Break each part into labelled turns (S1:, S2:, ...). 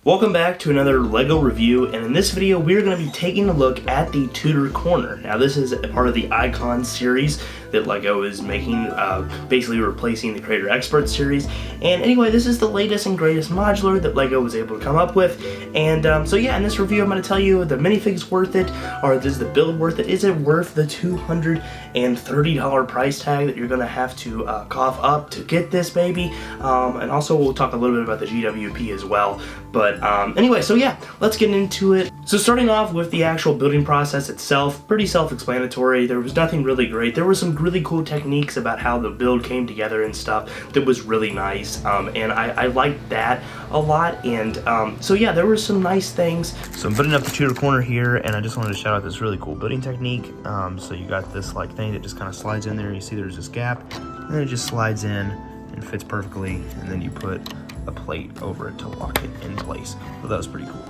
S1: Welcome back to another LEGO review, and in this video we're going to be taking a look at the Tudor Corner. Now this is a part of the Icon series that LEGO is making, basically replacing the Creator Expert series. And anyway, this is the latest and greatest modular that LEGO was able to come up with. And so yeah, in this review I'm going to tell you, the minifig's worth it, or is the build worth it? Is it worth the $230 price tag that you're going to have to cough up to get this baby? And also we'll talk a little bit about the GWP as well. But anyway, so yeah, let's get into it. So starting off with the actual building process itself, pretty self-explanatory. There was nothing really great. There were some really cool techniques about how the build came together and stuff that was really nice, and I liked that a lot. And so yeah, there were some nice things. So I'm putting up the Tudor Corner here, and I just wanted to shout out this really cool building technique. So you got this like thing that just kind of slides in there. You see there's this gap, and then it just slides in and fits perfectly, and then you put a plate over it to lock it in place. So that was pretty cool.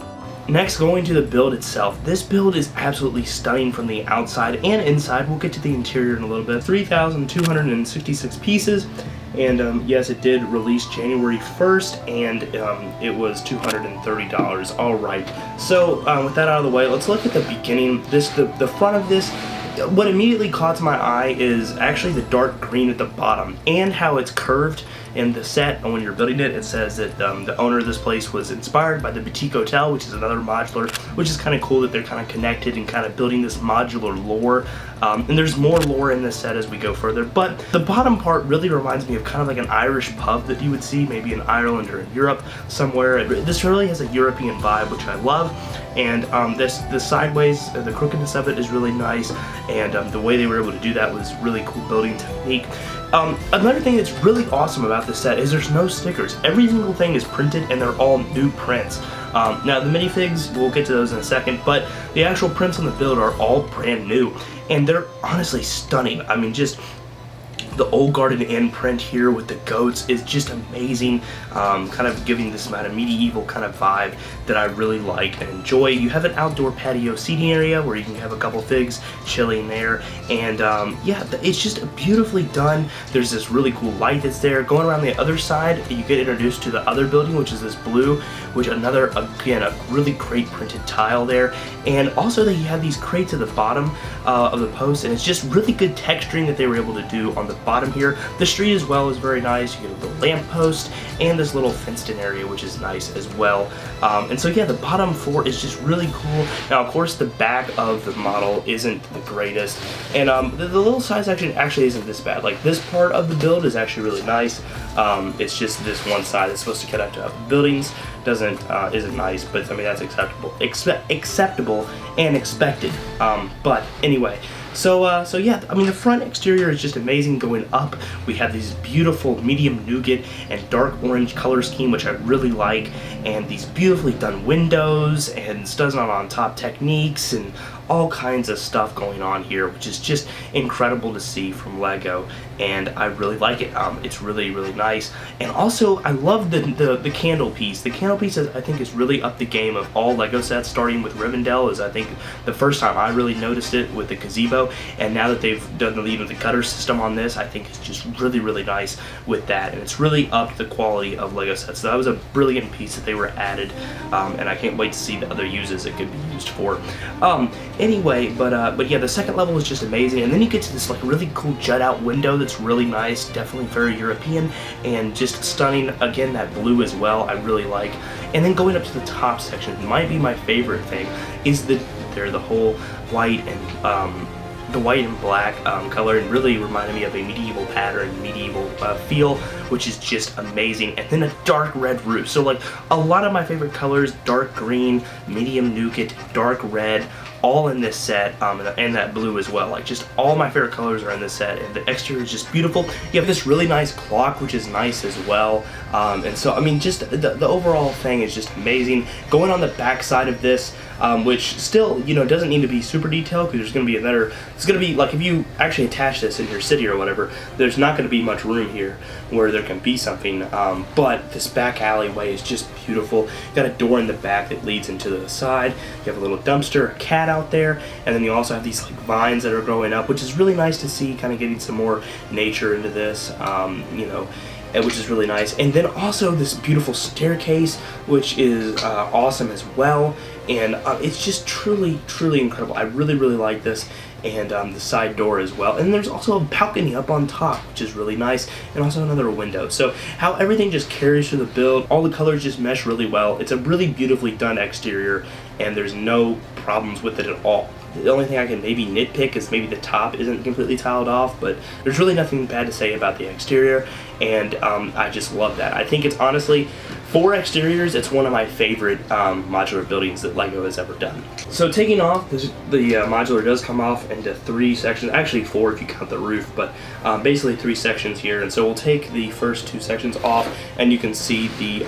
S1: Next, going to the build itself. This build is absolutely stunning from the outside and inside. We'll get to the interior in a little bit. 3,266 pieces, and yes, it did release January 1st, and it was $230. All right, so with that out of the way, let's look at the beginning. The front of this. What immediately caught my eye is actually the dark green at the bottom and how it's curved in the set. And when you're building it, it says that the owner of this place was inspired by the Boutique Hotel, which is another modular, which is kind of cool that they're kind of connected and kind of building this modular lore. And there's more lore in this set as we go further, but the bottom part really reminds me of kind of like an Irish pub that you would see maybe in Ireland or in Europe somewhere. This really has a European vibe, which I love. And the sideways, the crookedness of it is really nice, and the way they were able to do that was really cool building technique. Another thing that's really awesome about this set is there's no stickers. Every single thing is printed, and they're all new prints. Now the minifigs, we'll get to those in a second, but the actual prints on the build are all brand new, and they're honestly stunning. I mean, just the Old Garden Inn print here with the goats is just amazing, kind of giving this kind of medieval kind of vibe that I really like and enjoy. You have an outdoor patio seating area where you can have a couple figs chilling there, and yeah, it's just beautifully done. There's this really cool light that's there. Going around the other side, you get introduced to the other building, which is this blue, which another, again, a really great printed tile there. And also that you have these crates at the bottom of the post, and it's just really good texturing that they were able to do on the bottom here. The street as well is very nice. You get a little lamp post and this little fenced in area, which is nice as well. And so yeah, the bottom floor is just really cool. Now of course the back of the model isn't the greatest, and the little size actually isn't this bad. Like this part of the build is actually really nice. It's just this one side that's supposed to connect to other buildings isn't nice, but I mean that's acceptable and expected. But anyway, so yeah, I mean the front exterior is just amazing. Going up, we have these beautiful medium nougat and dark orange color scheme, which I really like, and these beautifully done windows and studs on top techniques and all kinds of stuff going on here, which is just incredible to see from LEGO, and I really like it. It's really, really nice. And also I love the candle piece. The candle piece I think is really up the game of all LEGO sets, starting with Rivendell is I think the first time I really noticed it with the gazebo, and now that they've done the gutter system on this, I think it's just really, really nice with that, and it's really upped the quality of LEGO sets. So that was a brilliant piece that they were added, and I can't wait to see the other uses it could be used for. Anyway, but yeah, the second level is just amazing, and then you get to this like really cool jut out window that's really nice, definitely very European, and just stunning. Again, that blue as well, I really like. And then going up to the top section, might be my favorite thing, is the whole white and the white and black color, and really reminded me of a medieval pattern, medieval feel, which is just amazing. And then a dark red roof. So like a lot of my favorite colors, dark green, medium nougat, dark red, all in this set, and that blue as well. Like just all my favorite colors are in this set, and the exterior is just beautiful. You have this really nice clock, which is nice as well. And so I mean, just the overall thing is just amazing. Going on the back side of this, which still, you know, doesn't need to be super detailed, because there's going to be it's going to be like if you actually attach this in your city or whatever, there's not going to be much room here where there can be something, but this back alleyway is just beautiful. You got a door in the back that leads into the side. You have a little dumpster, a cat out there, and then you also have these like vines that are growing up, which is really nice to see, kind of getting some more nature into this, you know. which is really nice. And then also this beautiful staircase, which is awesome as well. And it's just truly incredible. I really like this. And the side door as well. And there's also a balcony up on top, which is really nice, and also another window. So how everything just carries through the build, all the colors just mesh really well. It's a really beautifully done exterior, and there's no problems with it at all. The only thing I can maybe nitpick is maybe the top isn't completely tiled off, but there's really nothing bad to say about the exterior, and I just love that. I think it's honestly, for exteriors, it's one of my favorite modular buildings that Lego has ever done. So taking off, the modular does come off into 3 sections, actually 4 if you count the roof, but basically 3 sections here. And so we'll take the first 2 sections off, and you can see the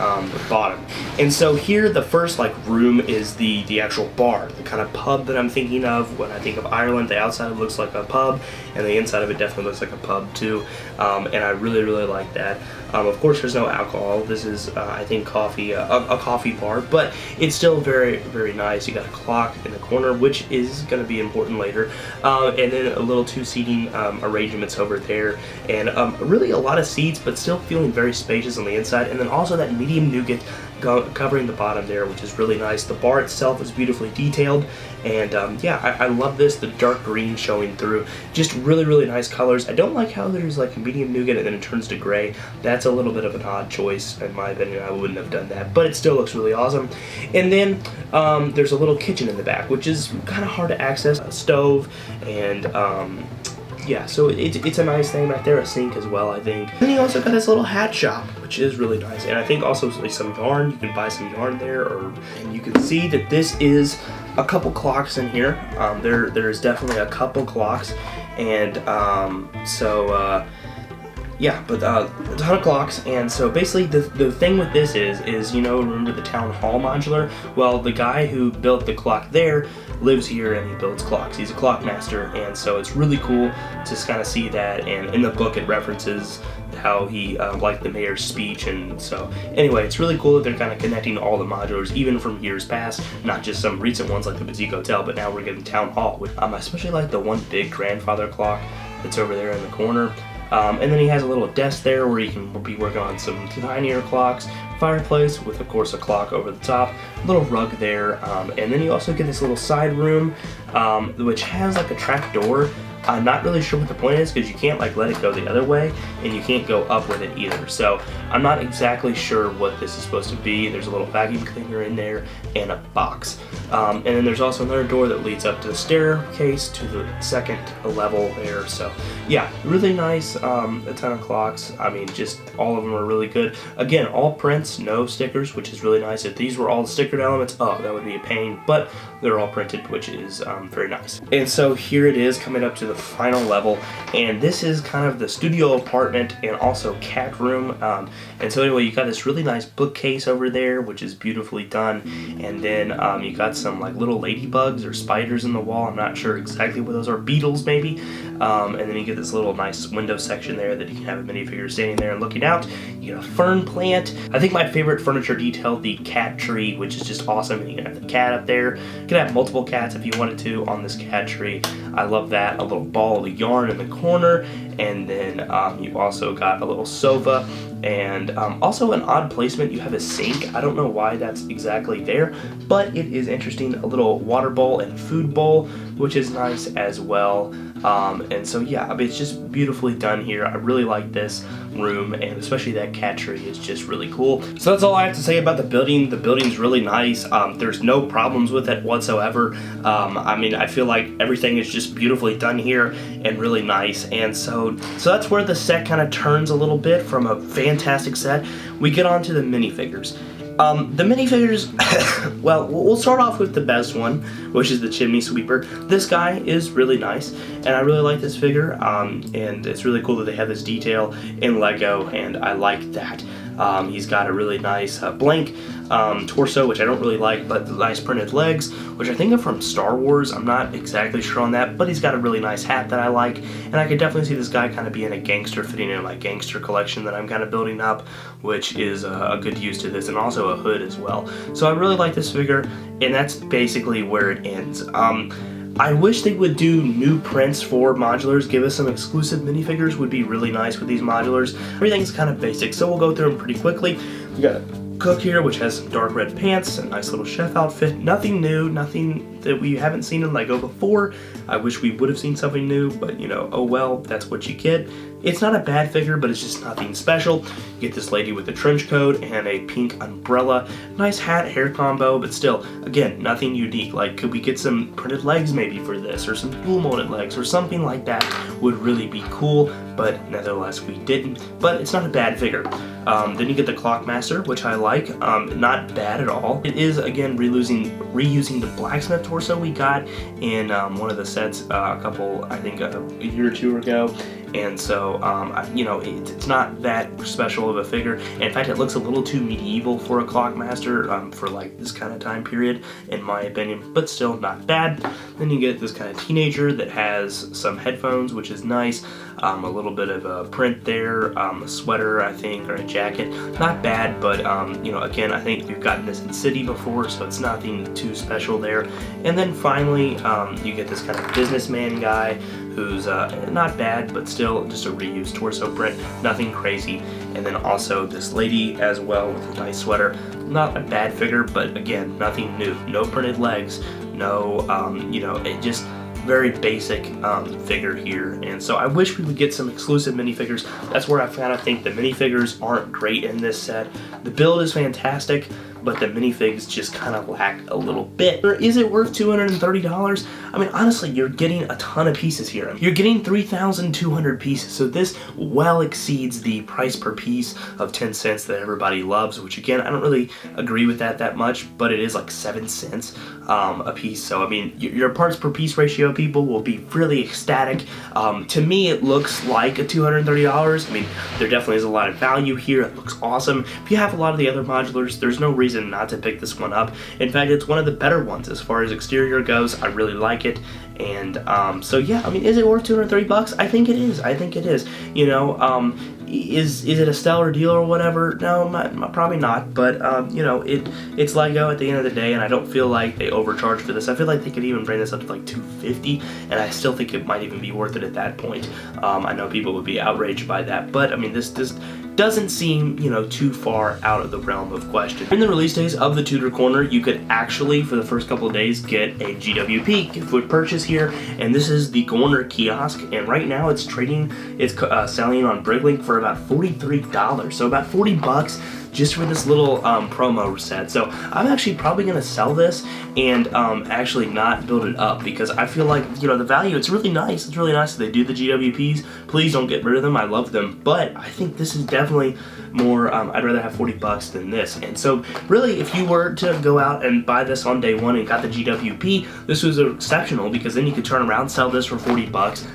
S1: bottom. And so here, the first room is the actual bar, the kind of pub that I'm thinking of when I think of Ireland. The outside looks like a pub, and the inside of it definitely looks like a pub too. And I really like that. Of course, there's no alcohol. This is, I think, coffee, a coffee bar, but it's still very nice. You got a clock in the corner, which is going to be important later, and then a little 2 seating arrangements over there, and really a lot of seats, but still feeling very spacious on the inside. And then also that medium nougat covering the bottom there, which is really nice. The bar itself is beautifully detailed, and yeah, I love this. The dark green showing through, just really nice colors. I don't like how there's medium nougat and then it turns to gray. That's a little bit of an odd choice in my opinion. I wouldn't have done that, but it still looks really awesome. And then there's a little kitchen in the back, which is kind of hard to access. A stove, and yeah, so it's a nice thing right there, a sink as well, I think. And then you also got this little hat shop, which is really nice. And I think also some yarn, you can buy some yarn there, and you can see that this is a couple clocks in here. There's definitely a couple clocks, and yeah, but a ton of clocks. And so basically the thing with this is, you know, remember the town hall modular? Well, the guy who built the clock there lives here and he builds clocks. He's a clock master, and so it's really cool to kind of see that. And in the book it references how he liked the mayor's speech, and so anyway, it's really cool that they're kind of connecting all the modulars, even from years past, not just some recent ones like the Boutique Hotel, but now we're getting Town Hall, which I especially like the one big grandfather clock that's over there in the corner. And then he has a little desk there where he can be working on some tinier clocks, fireplace with, of course, a clock over the top, a little rug there, and then you also get this little side room, which has a trap door. I'm not really sure what the point is, because you can't let it go the other way, and you can't go up with it either. So I'm not exactly sure what this is supposed to be. There's a little vacuum cleaner in there and a box. And then there's also another door that leads up to the staircase to the second level there. So yeah, really nice, a ton of clocks. I mean, just all of them are really good. Again, all prints, no stickers, which is really nice. If these were all the stickered elements, oh, that would be a pain, but they're all printed, which is very nice. And so here it is, coming up to the final level, and this is kind of the studio apartment and also cat room. And so anyway, you got this really nice bookcase over there, which is beautifully done, and then you got some little ladybugs or spiders in the wall. I'm not sure exactly what those are, beetles maybe. And then you get this little nice window section there that you can have a minifigure standing there and looking out. You get a fern plant. I think my favorite furniture detail, the cat tree, which is just awesome. And you can have the cat up there. You can have multiple cats if you wanted to on this cat tree. I love that. A little ball of yarn in the corner, and then you've also got a little sofa, and also an odd placement. You have a sink. I don't know why that's exactly there, but it is interesting. A little water bowl and food bowl, which is nice as well. And so yeah, I mean, it's just beautifully done here. I really like this room, and especially that cat tree is just really cool. So that's all I have to say about the building. The building's really nice. There's no problems with it whatsoever. I mean, I feel like everything is just beautifully done here and really nice. And so that's where the set kind of turns a little bit from a fantastic set. We get on to the minifigures. The minifigures, well, we'll start off with the best one, which is the chimney sweeper. This guy is really nice, and I really like this figure, and it's really cool that they have this detail in Lego, and I like that. He's got a really nice blank torso, which I don't really like, but the nice printed legs, which I think are from Star Wars. I'm not exactly sure on that, but he's got a really nice hat that I like, and I could definitely see this guy kind of being a gangster, fitting in my gangster collection that I'm kind of building up, which is a good use to this, and also a hood as well. So I really like this figure, and that's basically where it ends. I wish they would do new prints for modulars. Give us some exclusive minifigures would be really nice with these modulars. Everything's kind of basic, so we'll go through them pretty quickly. We got Cook here, which has dark red pants, a nice little chef outfit. Nothing new, nothing that we haven't seen in Lego before. I wish we would have seen something new, but you know, oh well, that's what you get. It's not a bad figure, but it's just nothing special. You get this lady with a trench coat and a pink umbrella. Nice hat, hair combo, but still, again, nothing unique. Like, could we get some printed legs maybe for this, or some dual molded legs, or something like that would really be cool, but nevertheless, we didn't. But it's not a bad figure. Then you get the Clockmaster, which I like. Not bad at all. It is, again, reusing the blacksmith torso we got in one of the sets a couple, I think, a year or two ago. And so, you know, it's not that special of a figure. And in fact, it looks a little too medieval for a Clockmaster for like this kind of time period, in my opinion, but still not bad. Then you get this kind of teenager that has some headphones, which is nice. A little bit of a print there, a sweater, I think, or a jacket. Not bad, but, you know, again, I think we've gotten this in City before, so it's nothing too special there. And then finally, you get this kind of businessman guy who's not bad, but still just a reused torso print, nothing crazy. And then also this lady as well with a nice sweater. Not a bad figure, but again, nothing new. No printed legs, no, you know, it just very basic figure here. And so I wish we would get some exclusive minifigures. That's where I kind of think the minifigures aren't great in this set. The build is fantastic, but the minifigs just kind of lack a little bit. Or is it worth $230? I mean, honestly, you're getting a ton of pieces here. You're getting 3,200 pieces, so this well exceeds the price per piece of 10 cents that everybody loves, which again, I don't really agree with that much, but it is like 7 cents a piece. So, I mean, your parts per piece ratio, people, will be really ecstatic. To me, it looks like a $230. I mean, there definitely is a lot of value here. It looks awesome. If you have a lot of the other modulars, there's no reason not to pick this one up. In fact, it's one of the better ones as far as exterior goes. I really like it. And so yeah, I mean, is it worth 230 bucks? I think it is. I think it is. You know, is it a stellar deal or whatever? No, probably not. But you know, it's Lego at the end of the day, and I don't feel like they overcharge for this. I feel like they could even bring this up to like $250, and I still think it might even be worth it at that point. I know people would be outraged by that, but I mean, this doesn't seem, you know, too far out of the realm of question. In the release days of the Tudor Corner, you could actually, for the first couple of days, get a GWP, gift with purchase here, and this is the Corner kiosk, and right now it's selling on Bricklink for about $43, so about 40 bucks just for this little promo set. So I'm actually probably gonna sell this and actually not build it up, because I feel like, you know, the value, it's really nice. It's really nice that they do the GWPs. Please don't get rid of them. I love them, but I think this is definitely more, I'd rather have 40 bucks than this. And so really, if you were to go out and buy this on day one and got the GWP, this was exceptional, because then you could turn around, sell this for 40 bucks,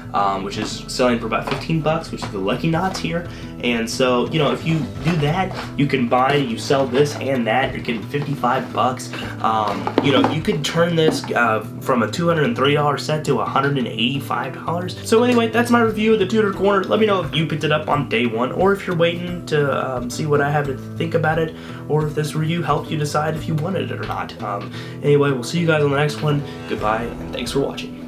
S1: which is selling for about 15 bucks, which is the Lucky Knots here. And so, you know, if you do that, you can buy, you sell this and that, you're getting 55 bucks. You know, you could turn this from a $203 set to $185. So anyway, that's my review of the Tudor Corner. Let me know if you picked it up on day one, or if you're waiting to see what I have to think about it, or if this review helped you decide if you wanted it or not. Anyway, we'll see you guys on the next one. Goodbye, and thanks for watching.